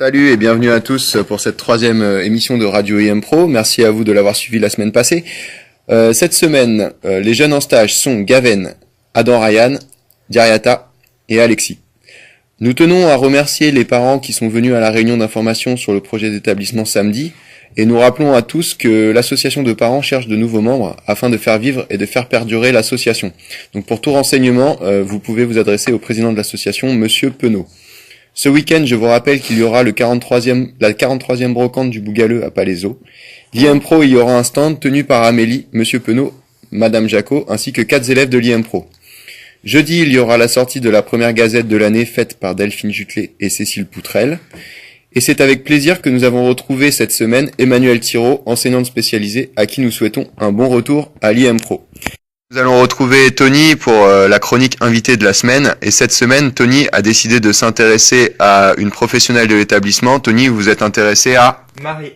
Salut et bienvenue à tous pour cette troisième émission de Radio IM Pro. Merci à vous de l'avoir suivi la semaine passée. Cette semaine, les jeunes en stage sont Gaven, Adam Ryan, Diariata et Alexis. Nous tenons à remercier les parents qui sont venus à la réunion d'information sur le projet d'établissement samedi et nous rappelons à tous que l'association de parents cherche de nouveaux membres afin de faire vivre et de faire perdurer l'association. Donc pour tout renseignement, vous pouvez vous adresser au président de l'association, Monsieur Penaud. Ce week-end, je vous rappelle qu'il y aura la 43e brocante du Bougaleux à Palaiseau. L'IM Pro, il y aura un stand tenu par Amélie, Monsieur Penaud, Madame Jacot, ainsi que 4 élèves de l'IM Pro. Jeudi, il y aura la sortie de la première gazette de l'année faite par Delphine Jutelet et Cécile Poutrel. Et c'est avec plaisir que nous avons retrouvé cette semaine Emmanuelle Thiraud, enseignante spécialisée, à qui nous souhaitons un bon retour à l'IM Pro. Nous allons retrouver Tony pour la chronique invitée de la semaine. Et cette semaine, Tony a décidé de s'intéresser à une professionnelle de l'établissement. Tony, vous êtes intéressé à... Marie,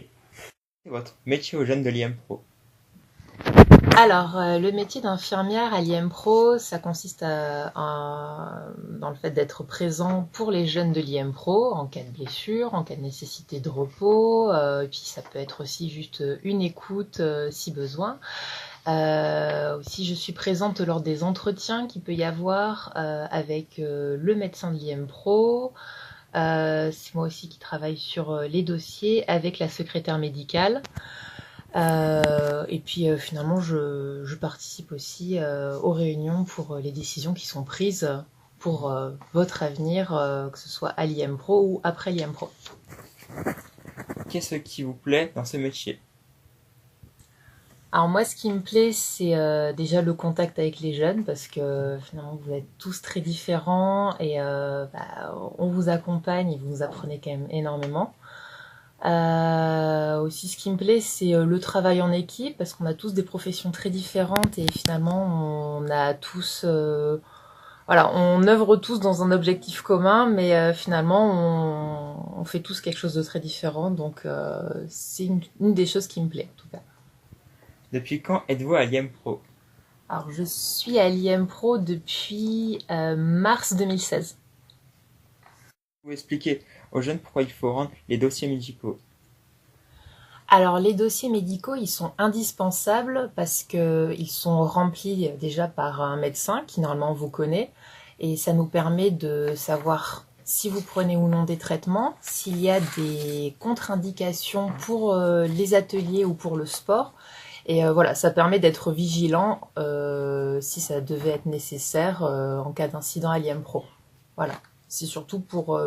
c'est votre métier aux jeunes de l'IM Pro. Alors, le métier d'infirmière à l'IM Pro, ça consiste dans le fait d'être présent pour les jeunes de l'IM Pro en cas de blessure, en cas de nécessité de repos, et puis ça peut être aussi juste une écoute si besoin. Aussi, je suis présente lors des entretiens qu'il peut y avoir avec le médecin de l'IM Pro. C'est moi aussi qui travaille sur les dossiers avec la secrétaire médicale. Et puis finalement je participe aussi aux réunions pour les décisions qui sont prises pour votre avenir, que ce soit à l'IM Pro ou après l'IM Pro. Qu'est-ce qui vous plaît dans ce métier ? Alors moi, ce qui me plaît, c'est déjà le contact avec les jeunes, parce que finalement vous êtes tous très différents et on vous accompagne et vous nous apprenez quand même énormément. Aussi, ce qui me plaît, c'est le travail en équipe, parce qu'on a tous des professions très différentes et finalement on a tous, on œuvre tous dans un objectif commun, mais finalement on fait tous quelque chose de très différent, donc c'est une des choses qui me plaît en tout cas. Depuis quand êtes-vous à l'IM Pro ? Alors je suis à l'IM Pro depuis mars 2016. Vous expliquez aux jeunes pourquoi il faut rendre les dossiers médicaux. Alors les dossiers médicaux, ils sont indispensables parce que ils sont remplis déjà par un médecin qui normalement vous connaît et ça nous permet de savoir si vous prenez ou non des traitements, s'il y a des contre-indications pour les ateliers ou pour le sport. Et ça permet d'être vigilant si ça devait être nécessaire en cas d'incident à l'IM Pro. Voilà, c'est surtout pour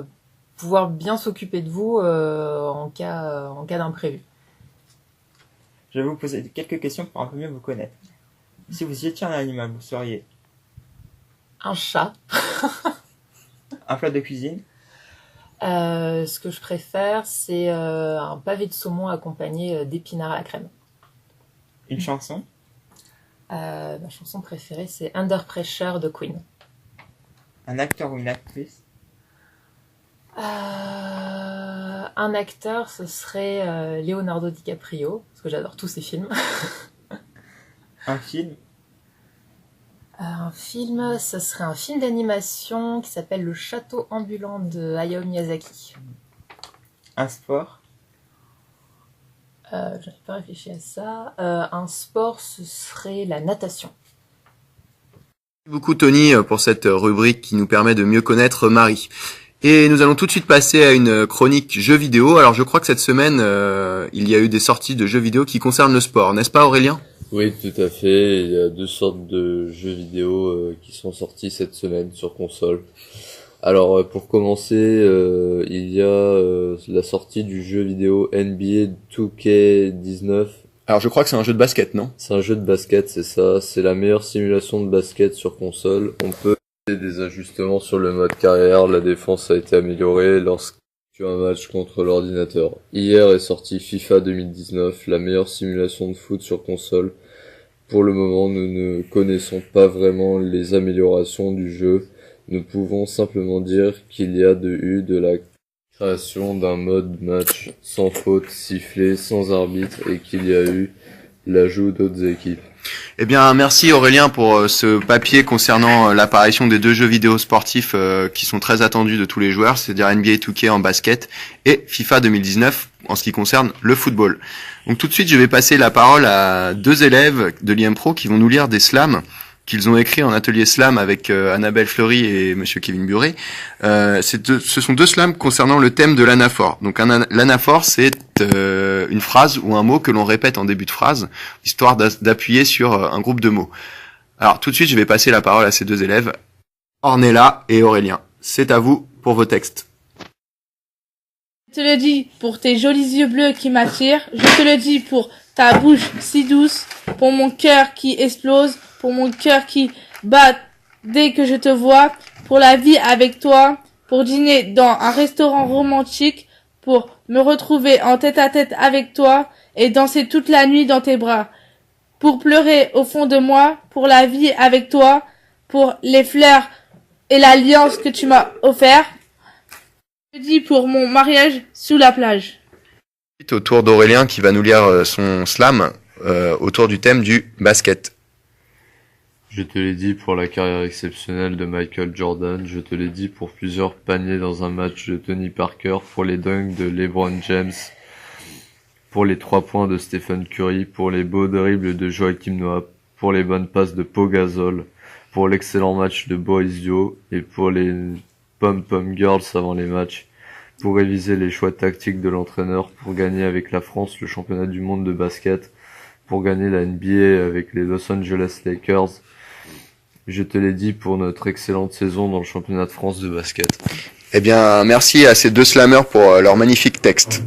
pouvoir bien s'occuper de vous en cas d'imprévu. Je vais vous poser quelques questions pour un peu mieux vous connaître. Si vous étiez un animal, vous seriez un chat. Un plat de cuisine. Ce que je préfère, c'est un pavé de saumon accompagné d'épinards à la crème. Une chanson. Ma chanson préférée, c'est Under Pressure de Queen. Un acteur ou une actrice. Un acteur, ce serait Leonardo DiCaprio, parce que j'adore tous ses films. Un film. Un film, ce serait un film d'animation qui s'appelle Le Château ambulant de Hayao Miyazaki. Un sport. J'avais pas réfléchi à ça. Un sport, ce serait la natation. Merci beaucoup Tony pour cette rubrique qui nous permet de mieux connaître Marie. Et nous allons tout de suite passer à une chronique jeux vidéo. Alors je crois que cette semaine, il y a eu des sorties de jeux vidéo qui concernent le sport, n'est-ce pas Aurélien ? Oui, tout à fait. Il y a 2 sortes de jeux vidéo qui sont sortis cette semaine sur console. Alors pour commencer, il y a la sortie du jeu vidéo NBA 2K19. Alors je crois que c'est un jeu de basket, non ? C'est un jeu de basket, c'est ça. C'est la meilleure simulation de basket sur console. On peut faire des ajustements sur le mode carrière. La défense a été améliorée lorsque tu as un match contre l'ordinateur. Hier est sorti FIFA 2019, la meilleure simulation de foot sur console. Pour le moment, nous ne connaissons pas vraiment les améliorations du jeu. Nous pouvons simplement dire qu'il y a eu de la création d'un mode match sans faute, sifflé, sans arbitre et qu'il y a eu l'ajout d'autres équipes. Eh bien, merci Aurélien pour ce papier concernant l'apparition des 2 jeux vidéo sportifs qui sont très attendus de tous les joueurs, c'est-à-dire NBA 2K en basket et FIFA 2019 en ce qui concerne le football. Donc tout de suite, je vais passer la parole à 2 élèves de l'IM Pro qui vont nous lire des slams qu'ils ont écrits en atelier slam avec Annabelle Fleury et monsieur Kevin Buret. Ce sont 2 slams concernant le thème de l'anaphore. Donc l'anaphore, c'est une phrase ou un mot que l'on répète en début de phrase, histoire d'appuyer sur un groupe de mots. Alors tout de suite, je vais passer la parole à ces 2 élèves, Ornella et Aurélien. C'est à vous pour vos textes. Je te le dis pour tes jolis yeux bleus qui m'attirent, je te le dis pour ta bouche si douce, pour mon cœur qui explose, pour mon cœur qui bat dès que je te vois, pour la vie avec toi, pour dîner dans un restaurant romantique, pour me retrouver en tête-à-tête avec toi et danser toute la nuit dans tes bras, pour pleurer au fond de moi, pour la vie avec toi, pour les fleurs et l'alliance que tu m'as offert. Je dis pour mon mariage sous la plage. Au tour d'Aurélien qui va nous lire son slam autour du thème du basket. Je te l'ai dit pour la carrière exceptionnelle de Michael Jordan, je te l'ai dit pour plusieurs paniers dans un match de Tony Parker, pour les dunks de LeBron James, pour les 3 points de Stephen Curry, pour les beaux dribbles de Joakim Noah, pour les bonnes passes de Pau Gasol, pour l'excellent match de Boris Dio et pour les pom-pom girls avant les matchs, pour réviser les choix tactiques de l'entraîneur, pour gagner avec la France le championnat du monde de basket, pour gagner la NBA avec les Los Angeles Lakers. Je te l'ai dit pour notre excellente saison dans le championnat de France de basket. Eh bien, merci à ces 2 slammers pour leur magnifique texte.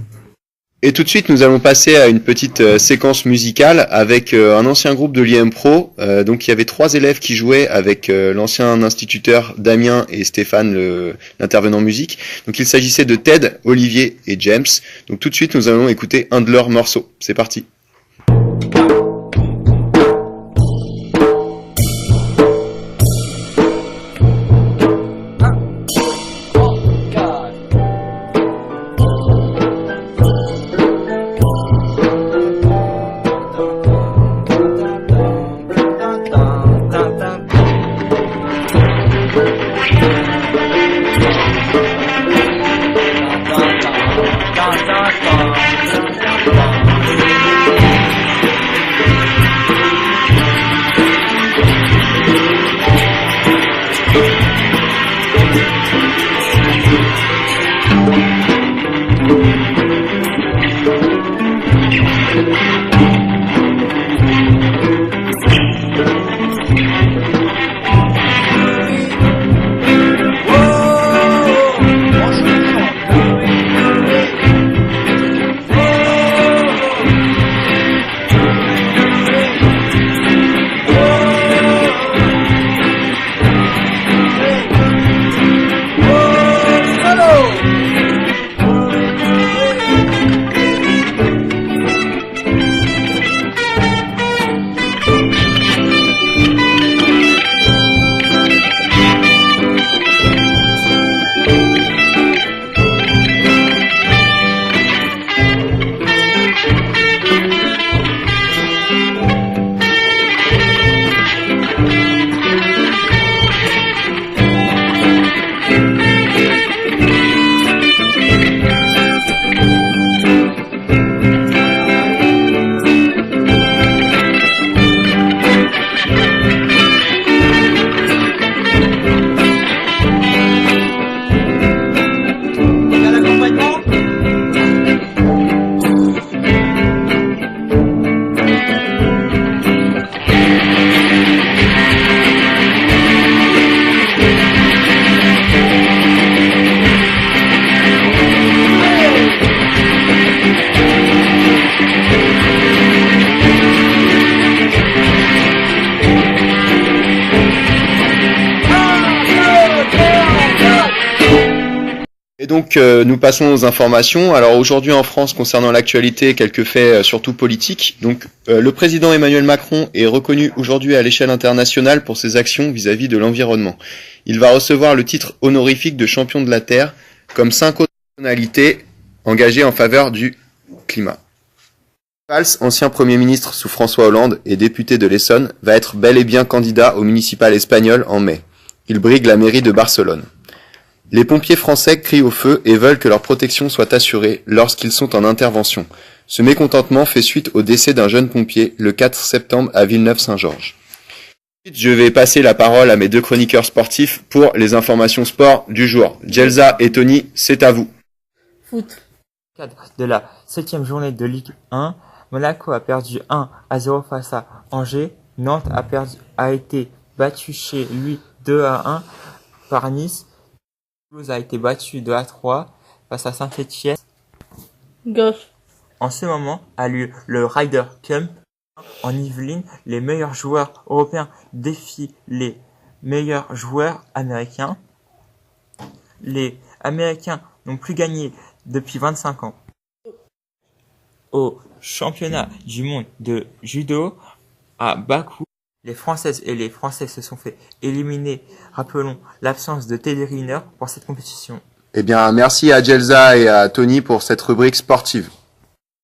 Et tout de suite, nous allons passer à une petite séquence musicale avec un ancien groupe de l'IM Pro. Donc, il y avait 3 élèves qui jouaient avec l'ancien instituteur Damien et Stéphane, l'intervenant musique. Donc, il s'agissait de Ted, Olivier et James. Donc, tout de suite, nous allons écouter un de leurs morceaux. C'est parti. Et donc nous passons aux informations. Alors aujourd'hui en France, concernant l'actualité, quelques faits surtout politiques. Donc le président Emmanuel Macron est reconnu aujourd'hui à l'échelle internationale pour ses actions vis-à-vis de l'environnement. Il va recevoir le titre honorifique de champion de la Terre, comme 5 autres personnalités engagées en faveur du climat. Valls, ancien Premier ministre sous François Hollande et député de l'Essonne, va être bel et bien candidat au municipal espagnol en mai. Il brigue la mairie de Barcelone. Les pompiers français crient au feu et veulent que leur protection soit assurée lorsqu'ils sont en intervention. Ce mécontentement fait suite au décès d'un jeune pompier le 4 septembre à Villeneuve-Saint-Georges. Ensuite, je vais passer la parole à mes deux chroniqueurs sportifs pour les informations sport du jour. Gelsa et Tony, c'est à vous. Foot. Cadre de la 7e journée de Ligue 1, Monaco a perdu 1-0 face à Angers. Nantes a été battu chez lui 2-1 par Nice. Toulouse a été battu 2-3 face à Saint-Etienne. Golf. En ce moment a lieu le Ryder Cup en Yvelines. Les meilleurs joueurs européens défient les meilleurs joueurs américains. Les Américains n'ont plus gagné depuis 25 ans. Au championnat du monde de judo à Bakou, les Françaises et les Français se sont fait éliminer. Rappelons l'absence de Teddy Riner pour cette compétition. Eh bien, merci à Gelsa et à Tony pour cette rubrique sportive.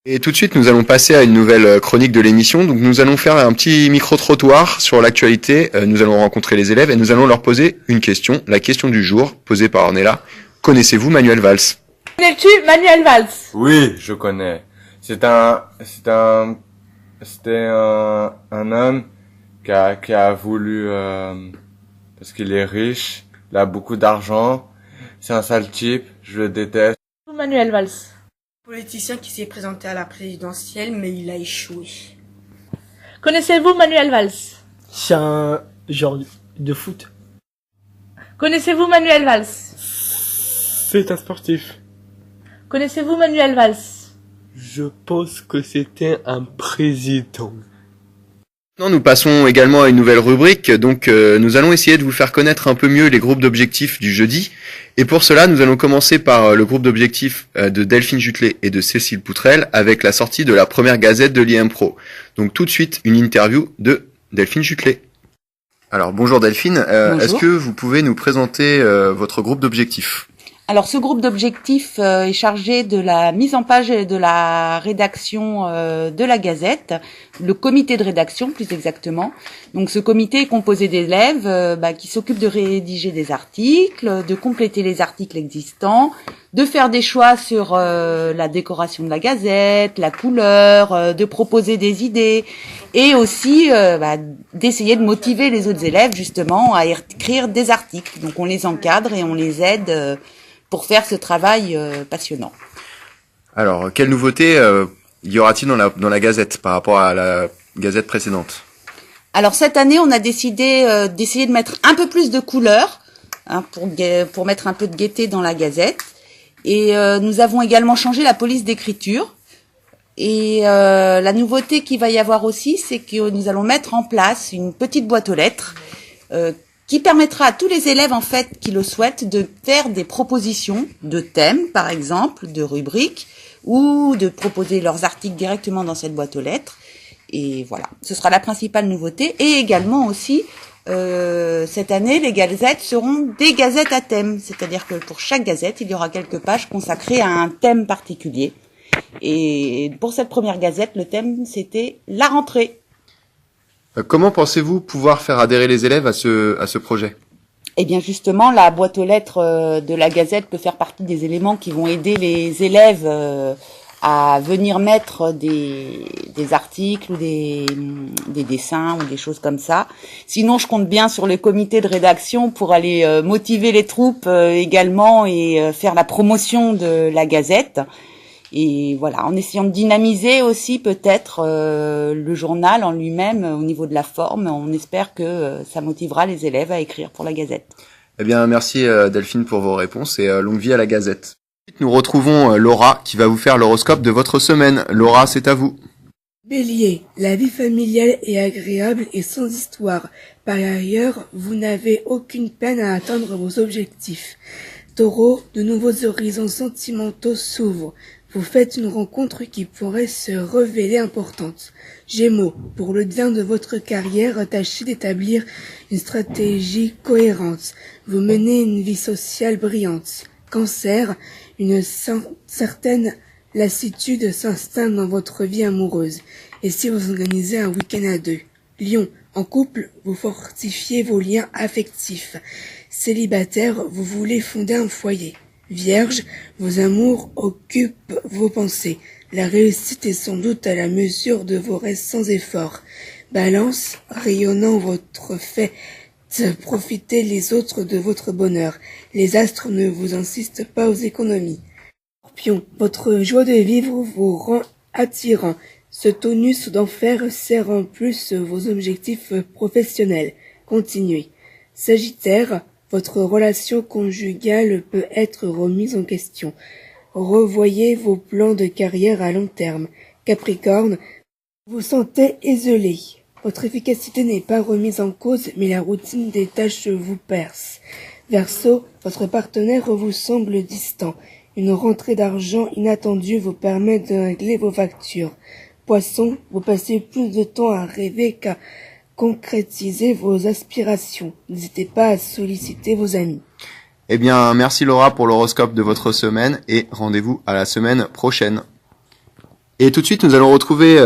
Et tout de suite, nous allons passer à une nouvelle chronique de l'émission. Donc, nous allons faire un petit micro-trottoir sur l'actualité. Nous allons rencontrer les élèves et nous allons leur poser une question. La question du jour, posée par Ornella. Connaissez-vous Manuel Valls? Connais-tu Manuel Valls? Oui, je connais. C'était un homme qui a voulu, parce qu'il est riche, il a beaucoup d'argent, c'est un sale type, je le déteste. Manuel Valls. Politicien qui s'est présenté à la présidentielle, mais il a échoué. Connaissez-vous Manuel Valls? C'est un genre de foot. Connaissez-vous Manuel Valls? C'est un sportif. Connaissez-vous Manuel Valls? Je pense que c'était un président. Maintenant, nous passons également à une nouvelle rubrique. Donc, nous allons essayer de vous faire connaître un peu mieux les groupes d'objectifs du jeudi. Et pour cela, nous allons commencer par le groupe d'objectifs de Delphine Jutelet et de Cécile Poutrel avec la sortie de la première gazette de l'IM-Pro. Donc, tout de suite, une interview de Delphine Jutelet. Alors, bonjour Delphine. Bonjour. Est-ce que vous pouvez nous présenter votre groupe d'objectifs ? Alors, ce groupe d'objectifs est chargé de la mise en page et de la rédaction de la Gazette, le comité de rédaction plus exactement. Donc, ce comité est composé d'élèves qui s'occupent de rédiger des articles, de compléter les articles existants, de faire des choix sur la décoration de la Gazette, la couleur, de proposer des idées et aussi d'essayer de motiver les autres élèves justement à écrire des articles. Donc, on les encadre et on les aide pour faire ce travail passionnant. Alors, quelle nouveauté y aura-t-il dans la Gazette par rapport à la Gazette précédente ? Alors cette année, on a décidé d'essayer de mettre un peu plus de couleurs pour mettre un peu de gaieté dans la Gazette. Et nous avons également changé la police d'écriture. Et la nouveauté qu'il va y avoir aussi, c'est que nous allons mettre en place une petite boîte aux lettres qui permettra à tous les élèves en fait qui le souhaitent de faire des propositions de thèmes, par exemple, de rubriques, ou de proposer leurs articles directement dans cette boîte aux lettres. Et voilà, ce sera la principale nouveauté. Et également aussi, cette année, les gazettes seront des gazettes à thème. C'est-à-dire que pour chaque gazette, il y aura quelques pages consacrées à un thème particulier. Et pour cette première gazette, le thème, c'était la rentrée. Comment pensez-vous pouvoir faire adhérer les élèves à ce projet ? Eh bien justement, la boîte aux lettres de la Gazette peut faire partie des éléments qui vont aider les élèves à venir mettre des articles ou des dessins ou des choses comme ça. Sinon, je compte bien sur le comité de rédaction pour aller motiver les troupes également et faire la promotion de la Gazette. Et voilà, en essayant de dynamiser aussi peut-être le journal en lui-même au niveau de la forme, on espère que ça motivera les élèves à écrire pour la Gazette. Eh bien, merci Delphine pour vos réponses et longue vie à la Gazette. Ensuite, nous retrouvons Laura qui va vous faire l'horoscope de votre semaine. Laura, c'est à vous. Bélier, la vie familiale est agréable et sans histoire. Par ailleurs, vous n'avez aucune peine à atteindre vos objectifs. Taureau, de nouveaux horizons sentimentaux s'ouvrent. Vous faites une rencontre qui pourrait se révéler importante. Gémeaux, pour le bien de votre carrière, tâchez d'établir une stratégie cohérente. Vous menez une vie sociale brillante. Cancer, une certaine Lassitude s'installe dans votre vie amoureuse. Et si vous organisez un week-end à deux? Lion, en couple, vous fortifiez vos liens affectifs. Célibataire, vous voulez fonder un foyer. Vierge, vos amours occupent vos pensées. La réussite est sans doute à la mesure de vos récents efforts. Balance, rayonnant votre fait, profitez les autres de votre bonheur. Les astres ne vous insistent pas aux économies. Scorpion, votre joie de vivre vous rend attirant. Ce tonus d'enfer sert en plus vos objectifs professionnels. Continuez. Sagittaire, votre relation conjugale peut être remise en question. Revoyez vos plans de carrière à long terme. Capricorne, vous vous sentez isolé. Votre efficacité n'est pas remise en cause, mais la routine des tâches vous perce. Verseau, votre partenaire vous semble distant. Une rentrée d'argent inattendue vous permet de régler vos factures. Poisson, vous passez plus de temps à rêver qu'à concrétiser vos aspirations. N'hésitez pas à solliciter vos amis. Eh bien, merci Laura pour l'horoscope de votre semaine et rendez-vous à la semaine prochaine. Et tout de suite, nous allons retrouver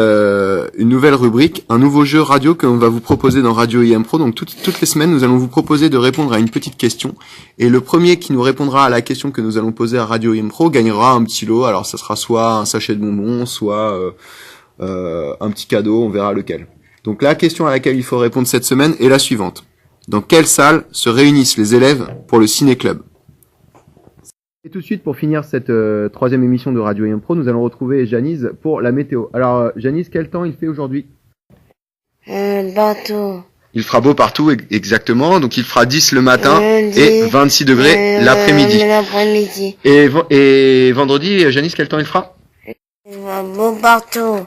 une nouvelle rubrique, un nouveau jeu radio que l'on va vous proposer dans Radio IM Pro. Donc toutes les semaines, nous allons vous proposer de répondre à une petite question. Et le premier qui nous répondra à la question que nous allons poser à Radio IM Pro gagnera un petit lot. Alors ça sera soit un sachet de bonbons, soit un petit cadeau, on verra lequel. Donc la question à laquelle il faut répondre cette semaine est la suivante. Dans quelle salle se réunissent les élèves pour le ciné-club? Et tout de suite, pour finir cette troisième émission de Radio IM Pro, nous allons retrouver Janice pour la météo. Alors, Janice, quel temps il fait aujourd'hui? Partout. Il fera beau partout, exactement. Donc, il fera 10 le matin et 26 degrés l'après-midi. Et vendredi, Janice, quel temps il fera? Il fera beau partout.